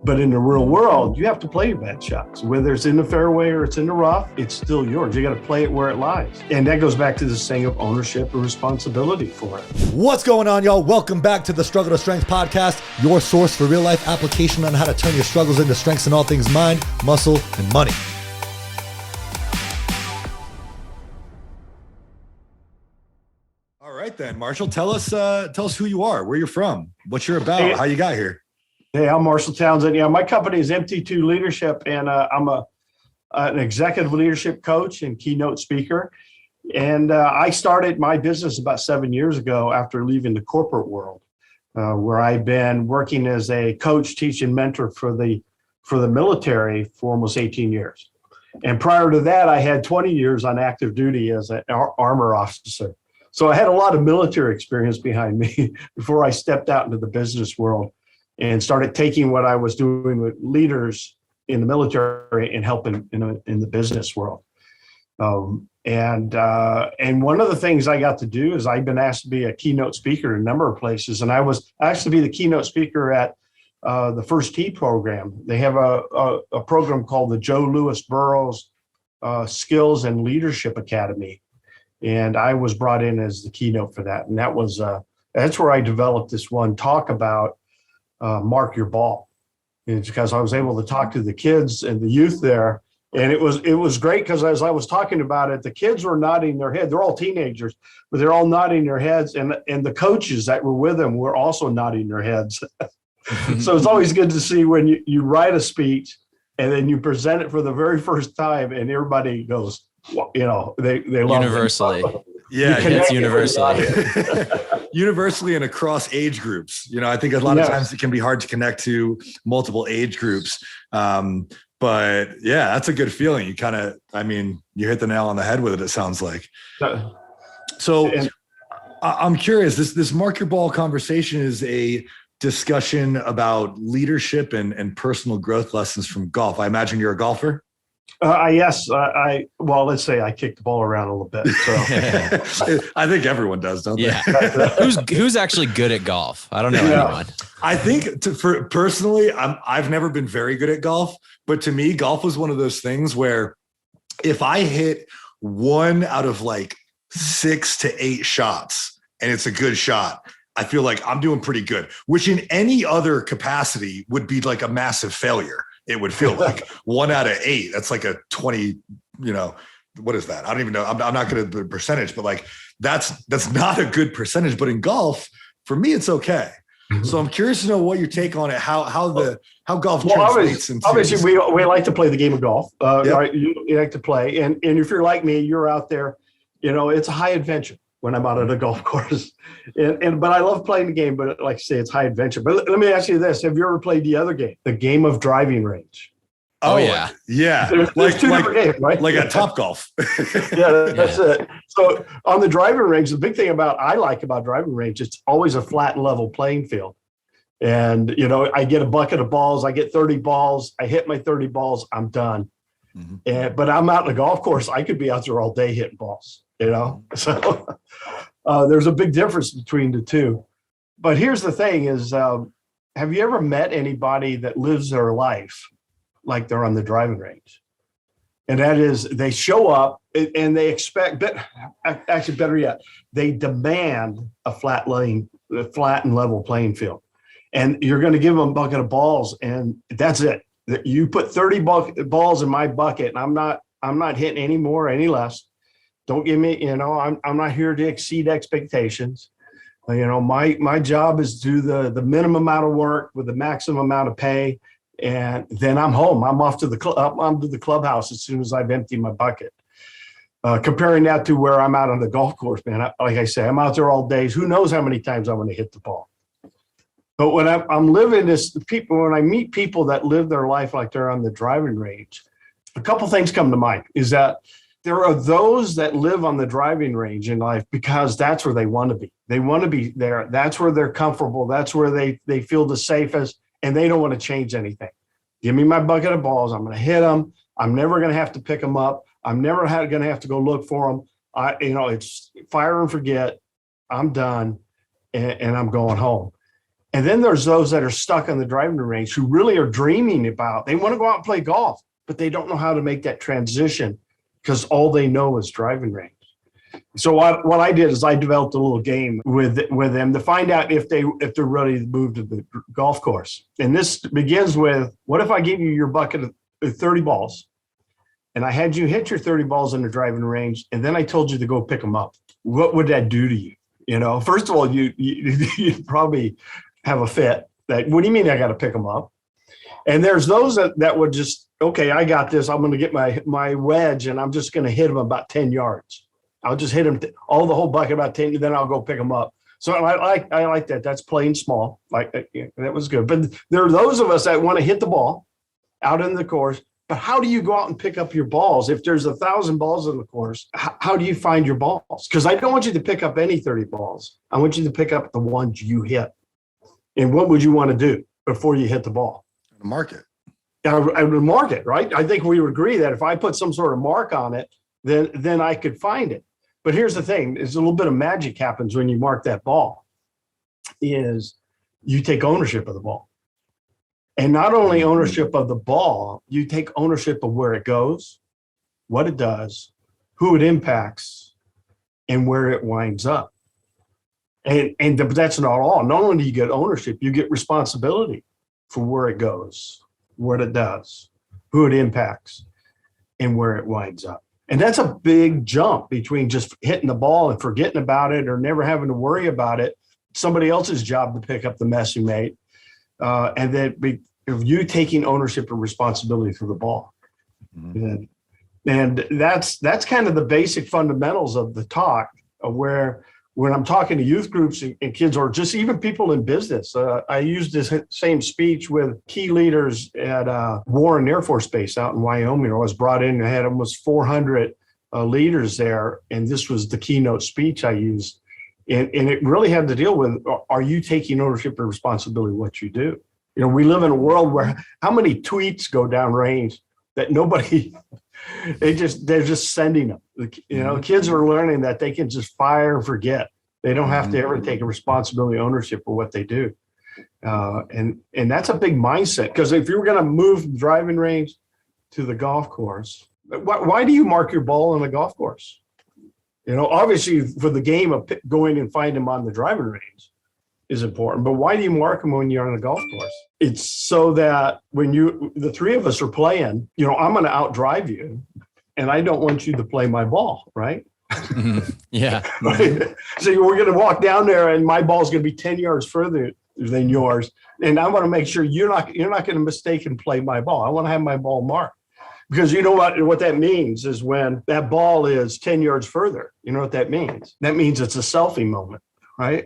But in the real world, you have to play your bad shots. Whether it's in the fairway or it's in the rough, it's still yours. You got to play it where it lies. And that goes back to the saying of ownership and responsibility for it. What's going on, y'all? Welcome back to the Struggle to Strength podcast, your source for real life application on how to turn your struggles into strengths in all things mind, muscle, and money. All right then, Marshall, tell us who you are, where you're from, what you're about, how you got here. Hey, I'm Marshall Townsend. Yeah, my company is MT2 Leadership, and I'm an executive leadership coach and keynote speaker. And I started my business about 7 years ago after leaving the corporate world, where I've been working as a coach, teach, and mentor for the military for almost 18 years. And prior to that, I had 20 years on active duty as an armor officer. So I had a lot of military experience behind me before I stepped out into the business world and started taking what I was doing with leaders in the military and helping in the business world. And one of the things I got to do is I've been asked to be a keynote speaker in a number of places. And I was asked to be the keynote speaker at the First Tee program. They have a program called the Joe Louis Burroughs Skills and Leadership Academy. And I was brought in as the keynote for that. And that's where I developed this one talk about mark your ball. And it's because I was able to talk to the kids and the youth there. And it was great because as I was talking about it, the kids were nodding their head. They're all teenagers, but they're all nodding their heads. And the coaches that were with them were also nodding their heads. So it's always good to see when you write a speech and then you present it for the very first time and everybody goes, well, they love universally. It. Yeah, it's universally. Universally and across age groups. I think a lot of times it can be hard to connect to multiple age groups. But yeah, that's a good feeling. You hit the nail on the head with it, it sounds like. So I'm curious, this Mark Your Ball conversation is a discussion about leadership and personal growth lessons from golf. I imagine you're a golfer. Yes. Let's say I kick the ball around a little bit. So I think everyone does, don't they? Yeah. Who's actually good at golf? I don't know anyone. I think personally, I've never been very good at golf, but to me, golf was one of those things where if I hit 1 out of like 6 to 8 shots and it's a good shot, I feel like I'm doing pretty good, which in any other capacity would be like a massive failure. It would feel like 1 out of 8. That's like a 20, what is that? I don't even know. I'm not good at the percentage, but like that's not a good percentage. But in golf, for me, it's okay. Mm-hmm. So I'm curious to know what your take on it, how golf translates into. Obviously, we like to play the game of golf. Right? You like to play. And if you're like me, you're out there, it's a high adventure when I'm out at a golf course. But I love playing the game, but like I say, it's high adventure. But let me ask you this. Have you ever played the other game, the game of driving range? Oh yeah. Yeah. There's two different games, right? Like at Top Golf. That's it. So on the driving range, the big thing I like about driving range, it's always a flat and level playing field. And, I get a bucket of balls, I get 30 balls, I hit my 30 balls, I'm done. Mm-hmm. But I'm out in a golf course, I could be out there all day hitting balls. So there's a big difference between the two. But here's the thing is, have you ever met anybody that lives their life like they're on the driving range? And that is they show up and they expect, actually better yet, they demand a flat and level playing field. And you're going to give them a bucket of balls and that's it. You put 30 balls in my bucket and I'm not hitting any more, any less. Don't give me, I'm not here to exceed expectations. My job is to do the minimum amount of work with the maximum amount of pay. And then I'm home. I'm off to the clubhouse as soon as I've emptied my bucket. Comparing that to where I'm out on the golf course, man, like I say, I'm out there all days. Who knows how many times I'm going to hit the ball. But when I'm living when I meet people that live their life like they're on the driving range, a couple things come to mind is that there are those that live on the driving range in life because that's where they want to be. They want to be there. That's where they're comfortable. That's where they feel the safest and they don't want to change anything. Give me my bucket of balls. I'm going to hit them. I'm never going to have to pick them up. I'm never going to have to go look for them. It's fire and forget. I'm done and I'm going home. And then there's those that are stuck on the driving range who really are dreaming about, they want to go out and play golf, but they don't know how to make that transition because all they know is driving range. So what I did is I developed a little game with them to find out if they're ready to move to the golf course. And this begins with, what if I gave you your bucket of 30 balls and I had you hit your 30 balls in the driving range, and then I told you to go pick them up? What would that do to you? You know, first of all, you'd probably have a fit. That, what do you mean I got to pick them up? And there's those that would just, okay, I got this. I'm going to get my wedge and I'm just going to hit them about 10 yards. I'll just hit them the whole bucket about 10, then I'll go pick them up. So I like that. That's playing small. Like that was good. But there are those of us that want to hit the ball out in the course. But how do you go out and pick up your balls? If there's 1,000 balls in the course, how do you find your balls? Because I don't want you to pick up any 30 balls. I want you to pick up the ones you hit. And what would you want to do before you hit the ball? Mark it. I would mark it, right? I think we would agree that if I put some sort of mark on it, then I could find it. But here's the thing, is a little bit of magic happens when you mark that ball, is you take ownership of the ball. And not only ownership of the ball, you take ownership of where it goes, what it does, who it impacts, and where it winds up. And that's not all. Not only do you get ownership, you get responsibility for where it goes, what it does, who it impacts, and where it winds up. And that's a big jump between just hitting the ball and forgetting about it or never having to worry about it. Somebody else's job to pick up the mess you made. And then if you taking ownership and responsibility for the ball. Mm-hmm. And that's kind of the basic fundamentals of the talk, of where when I'm talking to youth groups and kids, or just even people in business, I used this same speech with key leaders at Warren Air Force Base out in Wyoming. I was brought in and had almost 400 leaders there. And this was the keynote speech I used. And it really had to deal with, are you taking ownership and responsibility of what you do? You know, we live in a world where how many tweets go downrange that nobody, they're just sending them. You know, kids are learning that they can just fire and forget. They don't have to ever take a responsibility, ownership for what they do. And that's a big mindset, because if you were going to move from driving range to the golf course, why do you mark your ball on the golf course? You know, obviously for the game of going and find them on the driving range is important, but why do you mark them when you're on the golf course? It's so that when the three of us are playing, you know, I'm going to outdrive you and I don't want you to play my ball, right? Yeah. Right? So we're going to walk down there and my ball's going to be 10 yards further than yours. And I want to make sure you're not going to mistake and play my ball. I want to have my ball marked. Because you know what that means is when that ball is 10 yards further, you know what that means? That means it's a selfie moment, right?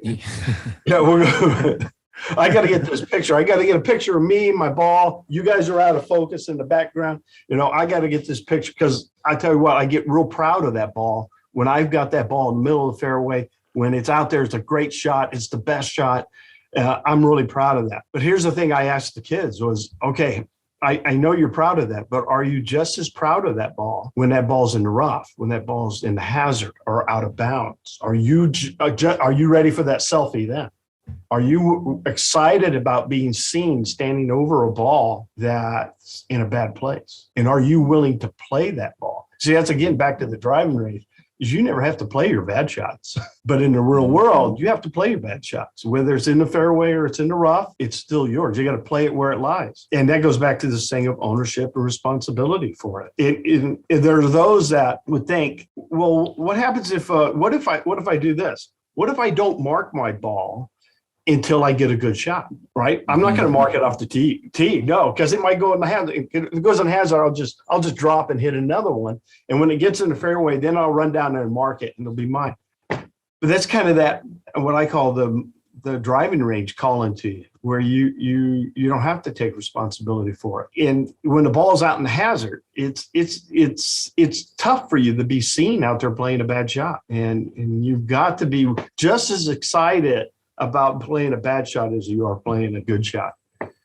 I got to get this picture. I got to get a picture of me, my ball. You guys are out of focus in the background. You know, I got to get this picture, because I tell you what, I get real proud of that ball. When I've got that ball in the middle of the fairway, when it's out there, it's a great shot. It's the best shot. I'm really proud of that. But here's the thing I asked the kids was, okay, I know you're proud of that, but are you just as proud of that ball when that ball's in the rough, when that ball's in the hazard or out of bounds? Are you ready for that selfie then? Are you excited about being seen standing over a ball that's in a bad place? And are you willing to play that ball? See, that's again back to the driving range. Is you never have to play your bad shots. But in the real world, you have to play your bad shots. Whether it's in the fairway or it's in the rough, it's still yours. You got to play it where it lies. And that goes back to this thing of ownership and responsibility for it. There are those that would think, well, what happens if, what if I do this? What if I don't mark my ball until I get a good shot, right? I'm not going to mark it off the tee, no, because it might go in the hazard. If it goes in the hazard, I'll just drop and hit another one. And when it gets in the fairway, then I'll run down there and mark it, and it'll be mine. But that's kind of that, what I call the driving range calling to you, where you don't have to take responsibility for it. And when the ball's out in the hazard, it's tough for you to be seen out there playing a bad shot, and you've got to be just as excited about playing a bad shot as you are playing a good shot.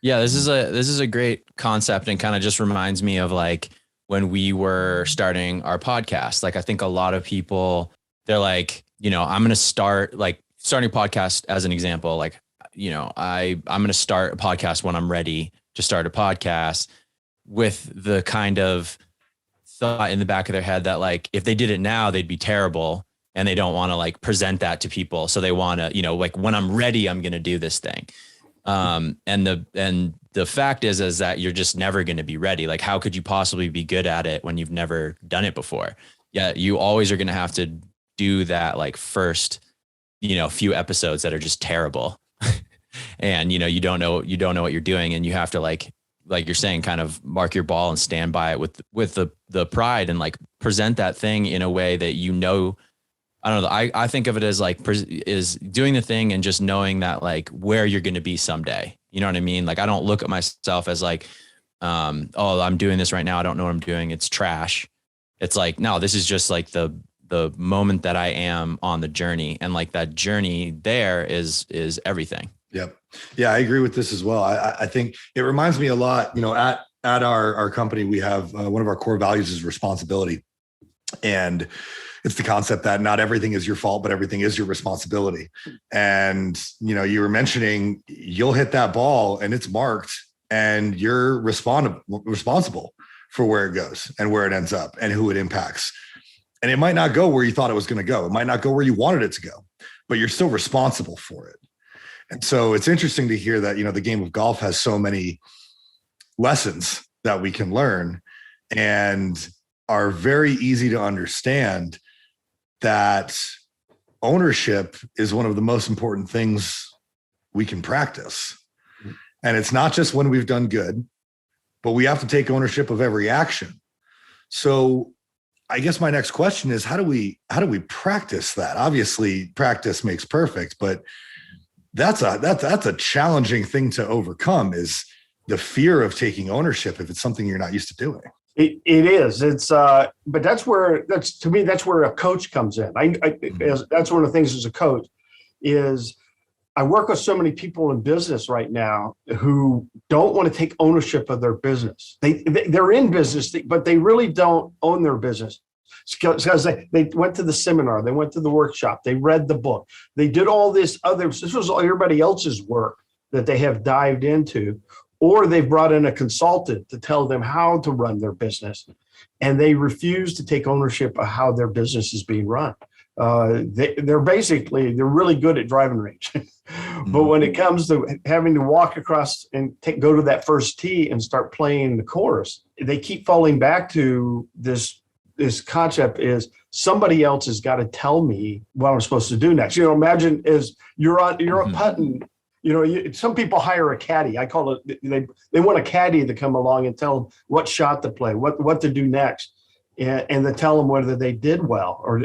Yeah, this is a great concept, and kind of just reminds me of like when we were starting our podcast. Like I think a lot of people, they're like, you know, I'm going to start, like starting a podcast as an example. Like, I'm going to start a podcast when I'm ready to start a podcast, with the kind of thought in the back of their head that like, if they did it now, they'd be terrible. And they don't want to like present that to people. So they want to, like when I'm ready, I'm going to do this thing. And the fact is that you're just never going to be ready. Like, how could you possibly be good at it when you've never done it before? Yeah. You always are going to have to do that like first, few episodes that are just terrible. And, you don't know what you're doing, and you have to like you're saying, kind of mark your ball and stand by it with the pride, and like present that thing in a way that, I don't know. I think of it as like is doing the thing and just knowing that like where you're going to be someday. You know what I mean? Like, I don't look at myself as like, oh, I'm doing this right now, I don't know what I'm doing, it's trash. It's like, no, this is just like the moment that I am on the journey, and like that journey there is everything. Yep. Yeah, I agree with this as well. I think it reminds me a lot, at our company, we have one of our core values is responsibility. And it's the concept that not everything is your fault, but everything is your responsibility. And, you were mentioning you'll hit that ball and it's marked, and you're responsible for where it goes and where it ends up and who it impacts. And it might not go where you thought it was going to go. It might not go where you wanted it to go, but you're still responsible for it. And so it's interesting to hear that, the game of golf has so many lessons that we can learn, and are very easy to understand that ownership is one of the most important things we can practice. And it's not just when we've done good, but we have to take ownership of every action. So I guess my next question is, how do we practice that? Obviously, practice makes perfect, but that's a challenging thing to overcome, is the fear of taking ownership if it's something you're not used to doing. It is. It's but that's where a coach comes in. That's one of the things as a coach is I work with so many people in business right now who don't want to take ownership of their business. They're in business, but they really don't own their business. Because they went to the seminar, they went to the workshop, they read the book, they did all this was everybody else's work that they have dived into, or they've brought in a consultant to tell them how to run their business, and they refuse to take ownership of how their business is being run. They're really good at driving range, but when it comes to having to walk across and go to that first tee and start playing the course, they keep falling back to this concept is somebody else has got to tell me what I'm supposed to do next. Imagine as you're putting, some people hire a caddy. I call it, they want a caddy to come along and tell them what shot to play, what to do next. And to tell them whether they did well or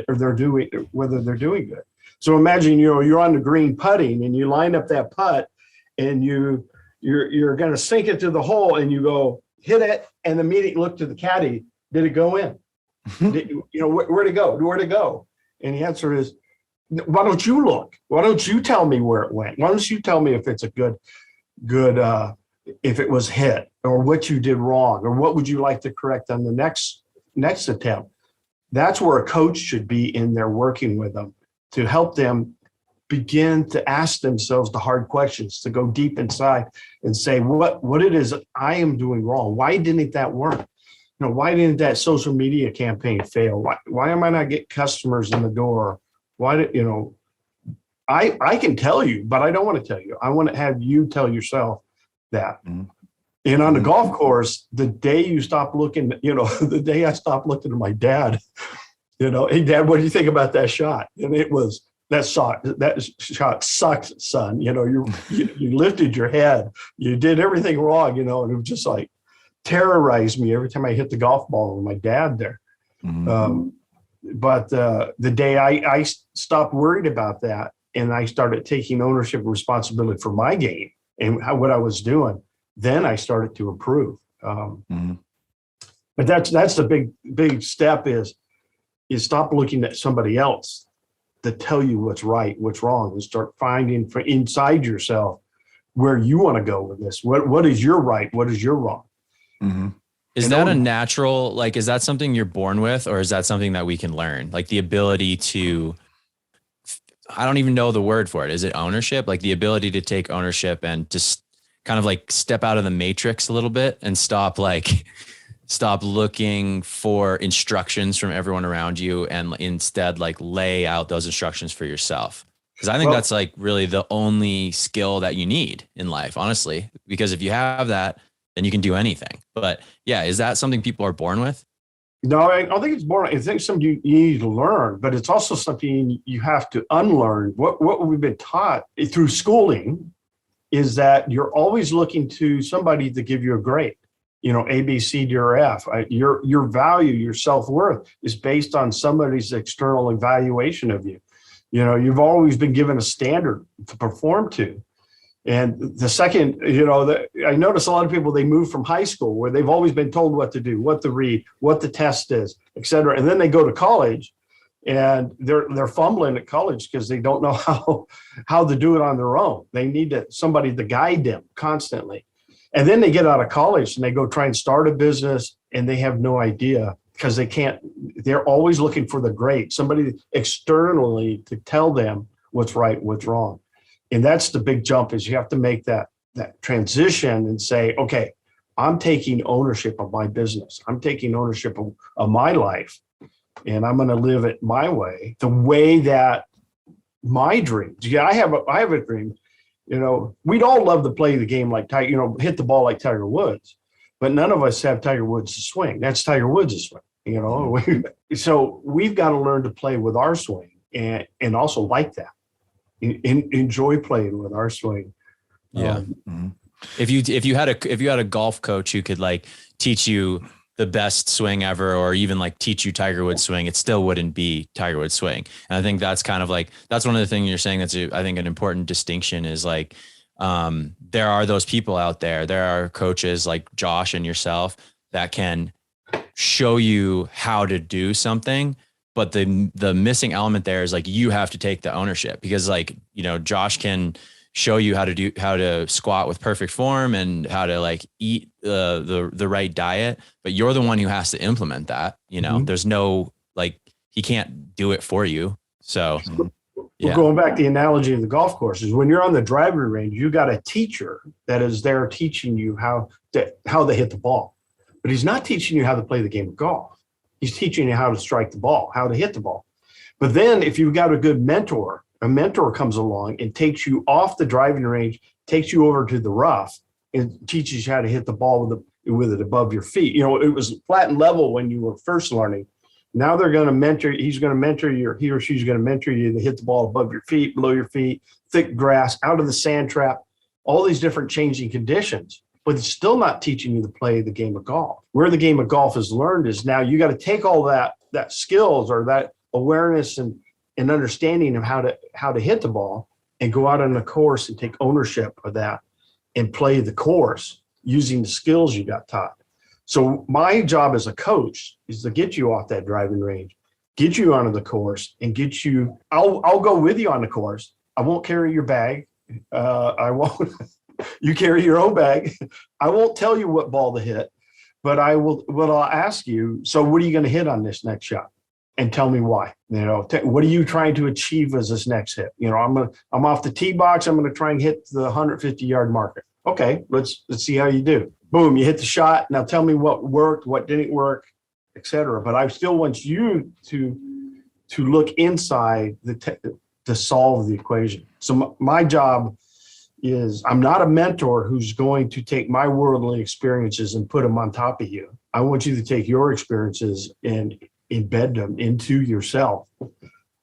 whether they're doing good. So imagine, you're on the green putting and you line up that putt and you're going to sink it to the hole and you go hit it and immediately look to the caddy. Did it go in? Where to go? And the answer is, why don't you look? Why don't you tell me where it went? Why don't you tell me if it's a good, if it was hit, or what you did wrong, or what would you like to correct on the next attempt? That's where a coach should be in there working with them to help them begin to ask themselves the hard questions, to go deep inside and say, what it is I am doing wrong? Why didn't that work? Why didn't that social media campaign fail? Why am I not getting customers in the door? I can tell you, but I don't want to tell you. I want to have you tell yourself that. Mm-hmm. And on the golf course, the day you stop looking, the day I stopped looking at my dad, hey, Dad, what do you think about that shot? And it was, that shot sucked, son. You lifted your head, you did everything wrong, and it was just like terrorized me every time I hit the golf ball with my dad there. Mm-hmm. But the day I stopped worried about that and I started taking ownership and responsibility for my game and what I was doing, then I started to improve. Mm-hmm. But that's the big step is stop looking at somebody else to tell you what's right, what's wrong, and start finding for inside yourself where you want to go with this. What is your right? What is your wrong? Mm-hmm. Is that a natural, is that something you're born with, or is that something that we can learn? Like the ability to, I don't even know the word for it. Is it ownership? Like the ability to take ownership and just kind of like step out of the matrix a little bit and stop looking for instructions from everyone around you and instead like lay out those instructions for yourself. Because I think that's like really the only skill that you need in life, honestly, because if you have that, then you can do anything. But yeah, is that something people are born with? No, I don't think it's born. I think something you need to learn, but it's also something you have to unlearn. What we've been taught through schooling is that you're always looking to somebody to give you a grade, A, B, C, D, or F. Your value, your self-worth is based on somebody's external evaluation of you. You've always been given a standard to perform to. And the second, I notice a lot of people, they move from high school where they've always been told what to do, what to read, what the test is, et cetera. And then they go to college and they're fumbling at college because they don't know how to do it on their own. They need somebody to guide them constantly. And then they get out of college and they go try and start a business and they have no idea because they're always looking for the great, somebody externally to tell them what's right, what's wrong. And that's the big jump is you have to make that transition and say, okay, I'm taking ownership of my business. I'm taking ownership of my life and I'm going to live it my way, the way that my dreams. Yeah, I have a dream. We'd all love to play the game like Tiger, hit the ball like Tiger Woods, but none of us have Tiger Woods' swing. That's Tiger Woods' swing. So we've got to learn to play with our swing and also like that. Enjoy playing with our swing. Yeah. If you had a golf coach who could like teach you the best swing ever, or even like teach you Tiger Woods swing, it still wouldn't be Tiger Woods swing. And I think that's kind of like, that's one of the things you're saying. That's I think an important distinction is like, there are those people out there. There are coaches like Josh and yourself that can show you how to do something. But the missing element there is like, you have to take the ownership because like, Josh can show you how to squat with perfect form and how to like eat the right diet, but you're the one who has to implement that. There's no, like, he can't do it for you. So Well, going back to the analogy of the golf courses, when you're on the driving range, you got a teacher that is there teaching you how to hit the ball, but he's not teaching you how to play the game of golf. He's teaching you how to strike the ball, how to hit the ball. But then if you've got a good mentor, a mentor comes along and takes you off the driving range, takes you over to the rough and teaches you how to hit the ball with it above your feet. It was flat and level when you were first learning. Now they're going to mentor, he or she's going to mentor you to hit the ball above your feet, below your feet, thick grass, out of the sand trap, all these different changing conditions. But it's still not teaching you to play the game of golf. Where the game of golf is learned is now you got to take all that skills or that awareness and understanding of how to hit the ball and go out on the course and take ownership of that and play the course using the skills you got taught. So my job as a coach is to get you off that driving range, get you onto the course and get you, I'll go with you on the course. I won't carry your bag. I won't. You carry your own bag. I won't tell you what ball to hit, but I'll ask you, so what are you going to hit on this next shot? And tell me why. What are you trying to achieve as this next hit? I'm off the tee box. I'm going to try and hit the 150-yard marker. Okay, let's see how you do. Boom, you hit the shot. Now tell me what worked, what didn't work, et cetera. But I still want you to look inside to solve the equation. So my job is I'm not a mentor who's going to take my worldly experiences and put them on top of you. I want you to take your experiences and embed them into yourself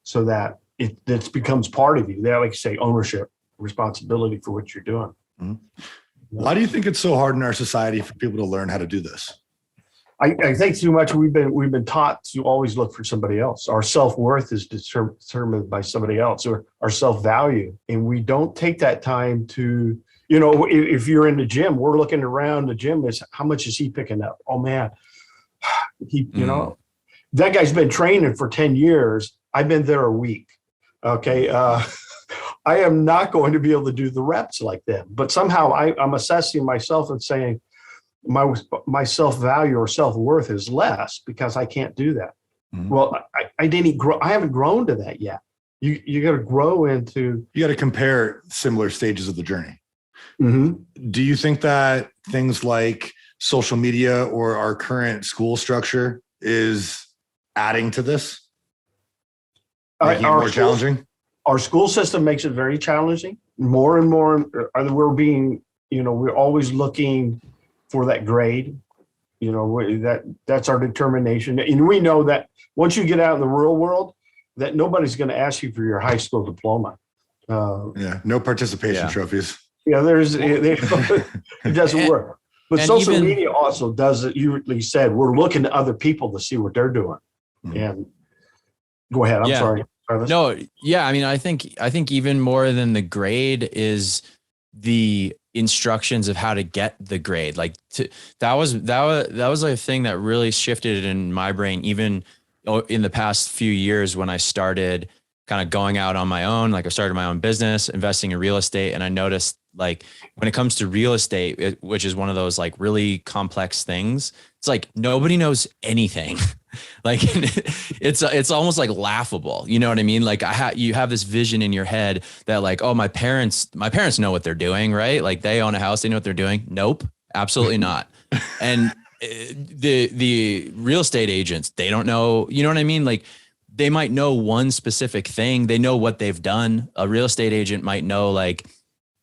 so that it becomes part of you. They like to say ownership, responsibility for what you're doing. Mm-hmm. Why do you think it's so hard in our society for people to learn how to do this? I think too much we've been taught to always look for somebody else. Our self-worth is determined by somebody else, or our self-value. And we don't take that time to, if you're in the gym, we're looking around the gym is how much is he picking up? Oh man, that guy's been training for 10 years. I've been there a week. Okay. I am not going to be able to do the reps like them, but somehow I'm assessing myself and saying, my self-value or self-worth is less because I can't do that. Mm-hmm. Well, I didn't grow. I haven't grown to that yet. you got to grow into. You got to compare similar stages of the journey. Mm-hmm. Do you think that things like social media or our current school structure is adding to this? Making it more challenging? Our school system makes it very challenging. More and more, we're being, we're always looking for that grade. That's our determination. And we know that once you get out in the real world, that nobody's going to ask you for your high school diploma. No participation trophies. Yeah, it doesn't work. But social media also does it. You said we're looking to other people to see what they're doing. Mm-hmm. And go ahead. I'm sorry. No, yeah. I mean, I think even more than the grade is the instructions of how to get the grade. Like that was a thing that really shifted in my brain, even in the past few years when I started kind of going out on my own. Like I started my own business, investing in real estate. And I noticed like when it comes to real estate, which is one of those like really complex things, it's like nobody knows anything. Like it's almost like laughable. You know what I mean? Like you have this vision in your head that like, oh, my parents know what they're doing, right? Like they own a house, they know what they're doing. Nope, absolutely not. And the real estate agents, they don't know, you know what I mean? Like they might know one specific thing. They know what they've done. A real estate agent might know like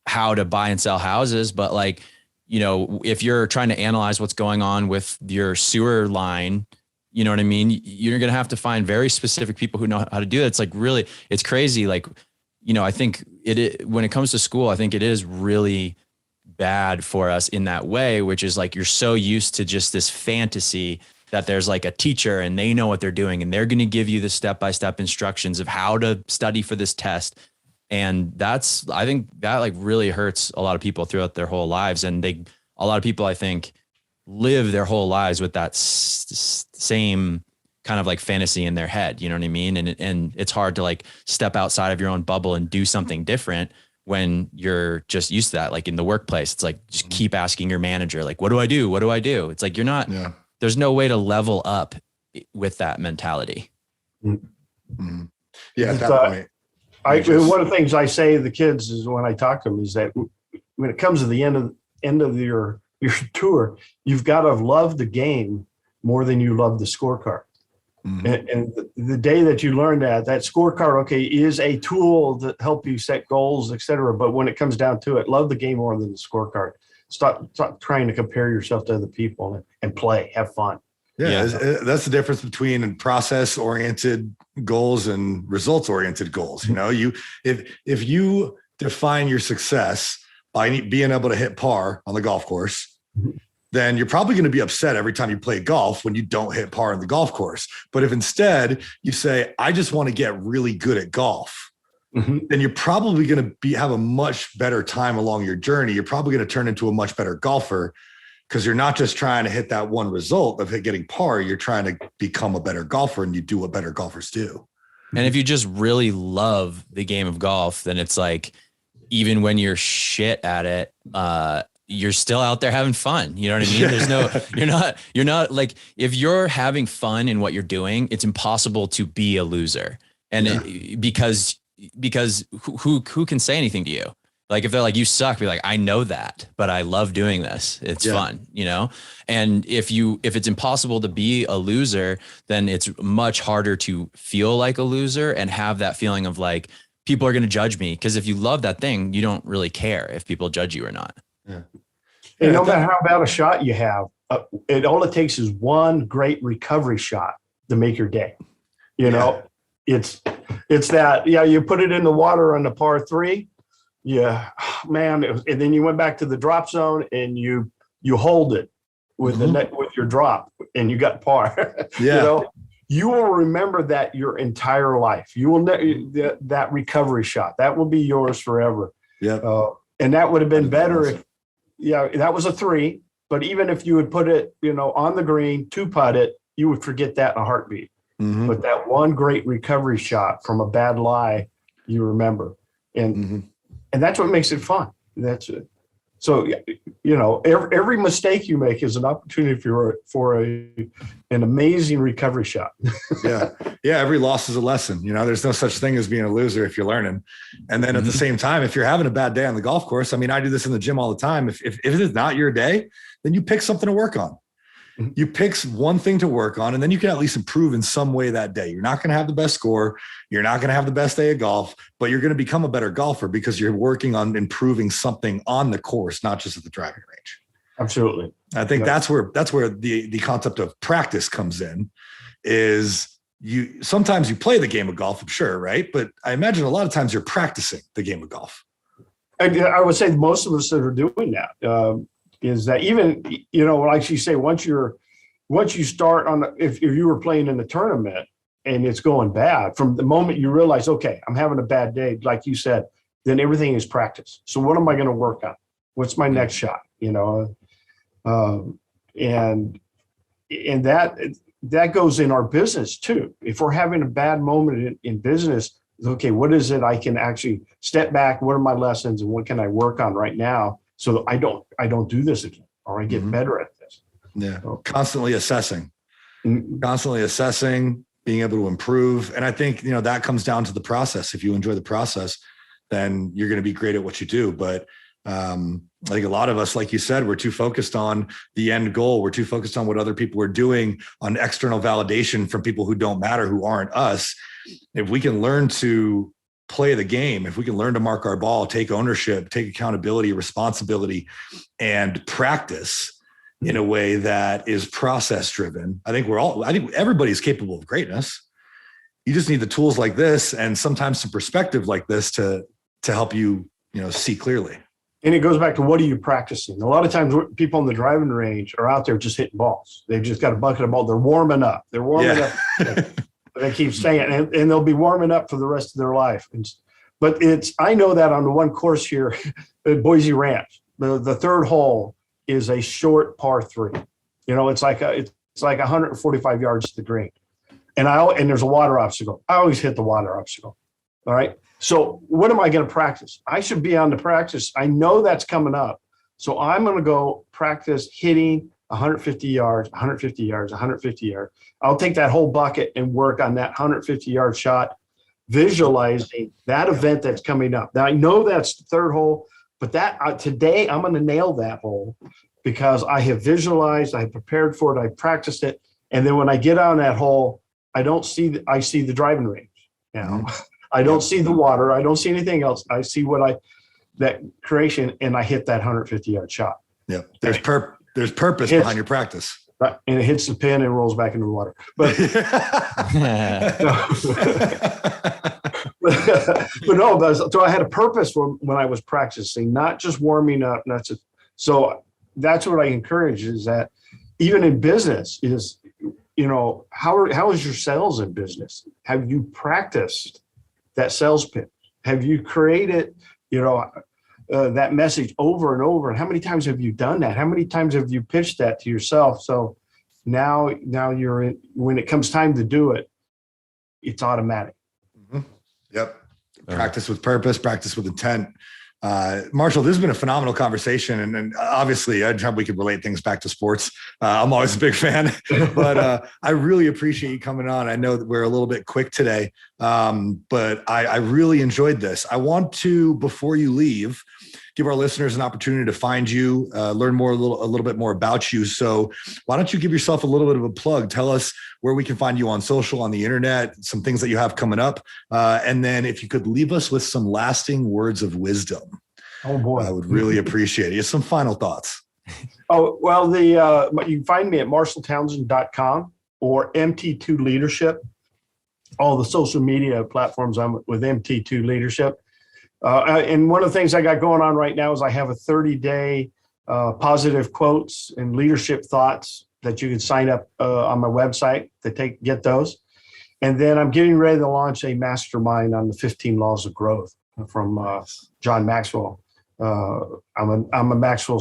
how to buy and sell houses, but like, if you're trying to analyze what's going on with your sewer line, you know what I mean? You're going to have to find very specific people who know how to do it. It's like really, it's crazy. Like, I think when it comes to school, I think it is really bad for us in that way, which is like, you're so used to just this fantasy that there's like a teacher and they know what they're doing and they're going to give you the step-by-step instructions of how to study for this test. And I think that like really hurts a lot of people throughout their whole lives. And a lot of people, I think, live their whole lives with that same kind of like fantasy in their head. You know what I mean? And it's hard to like step outside of your own bubble and do something different when you're just used to that. Like in the workplace, it's like, just keep asking your manager, like, what do I do? What do I do? It's like, there's no way to level up with that mentality. Mm-hmm. Yeah. At that point. One of the things I say to the kids is when I talk to them is that when it comes to the end of your tour, you've got to love the game more than you love the scorecard. Mm-hmm. And the day that you learn that scorecard, okay, is a tool to help you set goals, et cetera. But when it comes down to it, love the game more than the scorecard. Stop trying to compare yourself to other people and play, have fun. Yeah. That's the difference between process-oriented goals and results-oriented goals. If you define your success by being able to hit par on the golf course, then you're probably going to be upset every time you play golf when you don't hit par on the golf course. But if instead you say, I just want to get really good at golf, then you're probably going to have a much better time along your journey. You're probably going to turn into a much better golfer because you're not just trying to hit that one result of getting par. You're trying to become a better golfer and you do what better golfers do. And if you just really love the game of golf, then it's like, even when you're shit at it, you're still out there having fun. You know what I mean? There's you're not like, if you're having fun in what you're doing, it's impossible to be a loser. And because who can say anything to you? Like if they're like, you suck, be like, I know that, but I love doing this. It's fun, And if it's impossible to be a loser, then it's much harder to feel like a loser and have that feeling of like, people are going to judge me. Because if you love that thing, you don't really care if people judge you or not. Yeah. And no matter how bad a shot you have, all it takes is one great recovery shot to make your day. It's that, you put it in the water on the par 3. Yeah, man. And then you went back to the drop zone and you hold it with the net with your drop and you got par. You will remember that your entire life. You will that recovery shot that will be yours forever. Yeah. And that would have been better if, that was a 3. But even if you would put it, on the green, 2-putt it, you would forget that in a heartbeat. Mm-hmm. But that one great recovery shot from a bad lie, you remember. And that's what makes it fun. That's it. So, every mistake you make is an opportunity for an amazing recovery shot. Yeah. Every loss is a lesson. There's no such thing as being a loser if you're learning. And then at the same time, if you're having a bad day on the golf course, I mean, I do this in the gym all the time. If it is not your day, then you pick something to work on. You pick one thing to work on, and then you can at least improve in some way that day. You're not going to have the best score. You're not going to have the best day of golf, but you're going to become a better golfer because you're working on improving something on the course, not just at the driving range. Absolutely. I think that's where the concept of practice comes in. Is sometimes you play the game of golf, I'm sure, right? But I imagine a lot of times you're practicing the game of golf. I would say most of us that are doing that. Is that even, like you say, once you start if you were playing in the tournament and it's going bad, from the moment you realize, okay, I'm having a bad day, like you said, then everything is practice. So what am I going to work on? What's my next shot? And that goes in our business too. If we're having a bad moment in business, okay, what is it I can actually step back? What are my lessons and what can I work on right now? So that I don't do this again, or I get better at this. Yeah. So, constantly assessing, being able to improve. And I think, that comes down to the process. If you enjoy the process, then you're going to be great at what you do. But I think a lot of us, like you said, we're too focused on the end goal. We're too focused on what other people are doing, on external validation from people who don't matter, who aren't us. If we can learn to play the game, if we can learn to mark our ball, take ownership, take accountability, responsibility, and practice in a way that is process driven, I think everybody's capable of greatness. You just need the tools like this and sometimes some perspective like this to help you, see clearly. And it goes back to, what are you practicing? A lot of times people on the driving range are out there just hitting balls. They've just got a bucket of balls. They're warming up. Up. They keep saying, and they'll be warming up for the rest of their life. But I know that on the one course here at Boise Ranch, the third hole is a short par 3. It's like 145 yards to the green, and there's a water obstacle. I always hit the water obstacle. All right. So what am I going to practice? I should be on the practice. I know that's coming up, so I'm going to go practice hitting 150 yards, 150 yards, 150 yards. I'll take that whole bucket and work on that 150-yard shot, visualizing that event that's coming up. Now, I know that's the third hole, but today I'm going to nail that hole because I have visualized, I have prepared for it, I practiced it. And then when I get on that hole, I see the driving range. I don't see the water. I don't see anything else. I see that creation, and I hit that 150-yard shot. Yeah. There's purpose behind your practice. Right, and it hits the pin and rolls back into the water. But so I had a purpose when I was practicing, not just warming up. So that's what I encourage, is that even in business is, how is your sales in business? Have you practiced that sales pitch? Have you created, that message over and over? And how many times have you done that? How many times have you pitched that to yourself? So now when it comes time to do it, it's automatic. Mm-hmm. Yep. Practice with purpose, practice with intent. Marshall, this has been a phenomenal conversation. And obviously we could relate things back to sports. I'm always a big fan, but I really appreciate you coming on. I know that we're a little bit quick today, but I really enjoyed this. I want to, before you leave, give our listeners an opportunity to find you, learn a little bit more about you. So why don't you give yourself a little bit of a plug? Tell us where we can find you on social, on the internet, some things that you have coming up. And then if you could leave us with some lasting words of wisdom. Oh boy, I would really appreciate it. Just some final thoughts. Oh, well, you can find me at marshalltownsend.com or MT2 Leadership. All the social media platforms, I'm with MT2 Leadership. And one of the things I got going on right now is I have a 30-day positive quotes and leadership thoughts that you can sign up on my website to get those. And then I'm getting ready to launch a mastermind on the 15 laws of growth from John Maxwell. I'm a Maxwell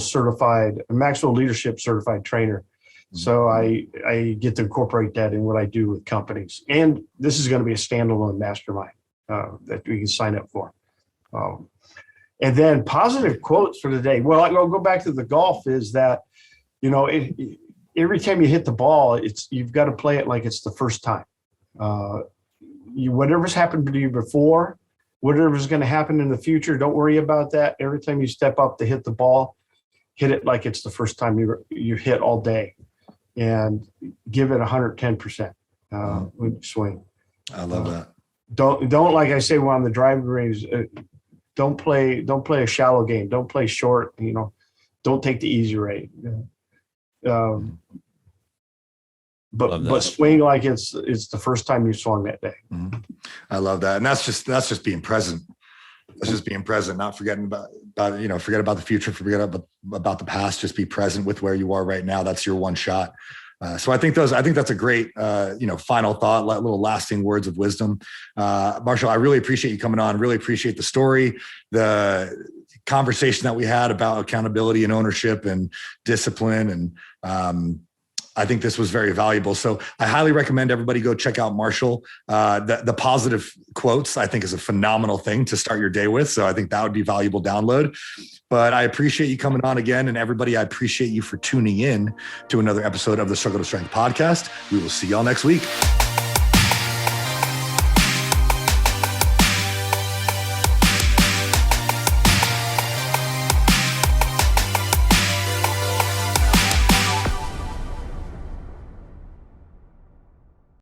leadership certified trainer. So I get to incorporate that in what I do with companies. And this is going to be a standalone mastermind that we can sign up for. And then positive quotes for the day. Well, I'll go back to the golf is that, every time you hit the ball, you've got to play it like it's the first time. Whatever's happened to you before, whatever's going to happen in the future, don't worry about that. Every time you step up to hit the ball, hit it like it's the first time you hit all day, and give it 110% when you swing. I love that. Don't like I say when on the driving range, don't play a shallow game. Don't play short. Don't take the easy rate. But swing like it's the first time you swung that day. Mm-hmm. I love that, and that's just being present. That's just being present, not forgetting about forget about the future, forget about the past. Just be present with where you are right now. That's your one shot. So I think that's a great final thought, little lasting words of wisdom. Marshall, I really appreciate you coming on. Really appreciate the story, the conversation that we had about accountability and ownership and discipline, and I think this was very valuable. So I highly recommend everybody go check out Marshall. The positive quotes, I think, is a phenomenal thing to start your day with. So I think that would be valuable download. But I appreciate you coming on again. And everybody, I appreciate you for tuning in to another episode of the Struggle to Strength podcast. We will see y'all next week.